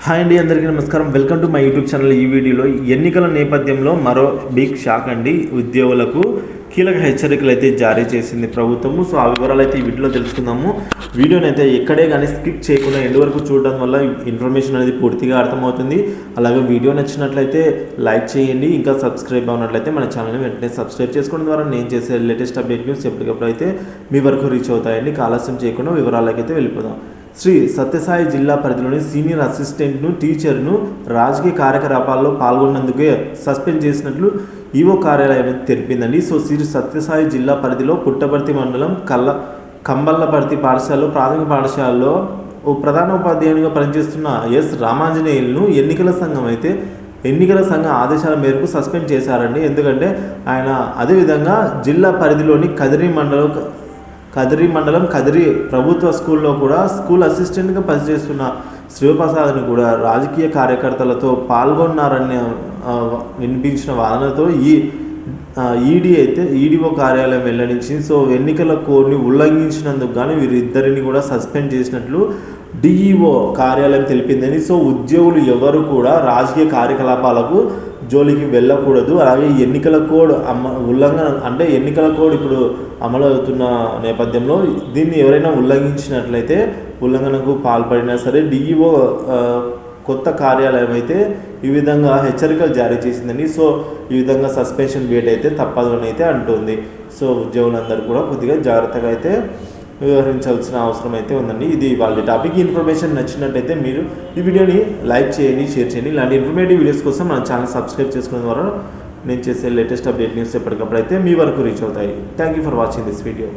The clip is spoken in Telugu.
హాయ్ అండి, అందరికీ నమస్కారం. Welcome to my YouTube channel. ఈ వీడియోలో ఎన్నికల నేపథ్యంలో మరో బిగ్ షాక్ అండి. ఉద్యోగులకు కీలక హెచ్చరికలు అయితే జారీ చేసింది ప్రభుత్వము. సో ఆ వివరాలు అయితే ఈ వీడియోలో తెలుసుకుందాము. వీడియోని అయితే ఎక్కడే కానీ స్కిప్ చేయకుండా ఎండ్ వరకు చూడడం వల్ల ఇన్ఫర్మేషన్ అనేది పూర్తిగా అర్థమవుతుంది. అలాగే వీడియో నచ్చినట్లయితే లైక్ చేయండి. ఇంకా సబ్స్క్రైబ్ అవునట్లయితే మన ఛానల్ని వెంటనే సబ్స్క్రైబ్ చేసుకోవడం ద్వారా నేను చేసే లేటెస్ట్ అప్డేట్ న్యూస్ ఎప్పటికప్పుడు అయితే మీ వరకు రీచ్ అవుతాయండి. ఆలస్యం చేయకుండా వివరాలకైతే వెళ్ళిపోదాం. శ్రీ సత్యసాయి జిల్లా పరిధిలోని సీనియర్ అసిస్టెంట్ను టీచర్ను రాజకీయ కార్యకలాపాల్లో పాల్గొన్నందుకే సస్పెండ్ చేసినట్లు ఈవో కార్యాలయం తెలిపిందండి. సో శ్రీ సత్యసాయి జిల్లా పరిధిలో పుట్టపర్తి మండలం కంబల్లపర్తి పాఠశాలలో ప్రాథమిక పాఠశాలలో ఓ ప్రధాన ఉపాధ్యాయునిగా పనిచేస్తున్న ఎస్ రామాంజనేయులను ఎన్నికల సంఘం ఆదేశాల మేరకు సస్పెండ్ చేశారండి. ఎందుకంటే ఆయన అదేవిధంగా జిల్లా పరిధిలోని కదిరి మండలం కదిరి ప్రభుత్వ స్కూల్లో కూడా స్కూల్ అసిస్టెంట్గా పనిచేస్తున్న శివప్రసాద్ని కూడా రాజకీయ కార్యకర్తలతో పాల్గొన్నారని వినిపించిన వాదనతో ఈడీఓ కార్యాలయం వెల్లడించింది. సో ఎన్నికల కోడ్ని ఉల్లంఘించినందుకు కానీ వీరిద్దరిని కూడా సస్పెండ్ చేసినట్లు డిఈఓ కార్యాలయం తెలిపిందని. సో ఉద్యోగులు ఎవరు కూడా రాజకీయ కార్యకలాపాలకు జోలికి వెళ్ళకూడదు. అలాగే ఎన్నికల కోడ్ ఉల్లంఘన అంటే ఎన్నికల కోడ్ ఇప్పుడు అమలు అవుతున్న నేపథ్యంలో దీన్ని ఎవరైనా ఉల్లంఘించినట్లయితే ఉల్లంఘనకు పాల్పడినా సరే డిఈఓ కొత్త కార్యాలయం అయితే ఈ విధంగా హెచ్చరికలు జారీ చేసిందండి. సో ఈ విధంగా సస్పెన్షన్ వేట్ అయితే తప్పదు అని అయితే అంటుంది. సో ఉద్యోగులందరూ కూడా కొద్దిగా జాగ్రత్తగా అయితే వ్యవహరించాల్సిన అవసరం అయితే ఉందండి. ఇది వాళ్ళ టాపిక్. ఇన్ఫర్మేషన్ నచ్చినట్టయితే మీరు ఈ వీడియోని లైక్ చేయండి, షేర్ చేయండి. ఇలాంటి ఇన్ఫర్మేటివ్ వీడియోస్ కోసం మన ఛానల్ సబ్స్క్రైబ్ చేసుకోవడం ద్వారా నేను చేసే లేటెస్ట్ అప్డేట్ న్యూస్ ఎప్పటికప్పుడు అయితే మీ వరకు రీచ్ అవుతాయి. Thank you for watching this video.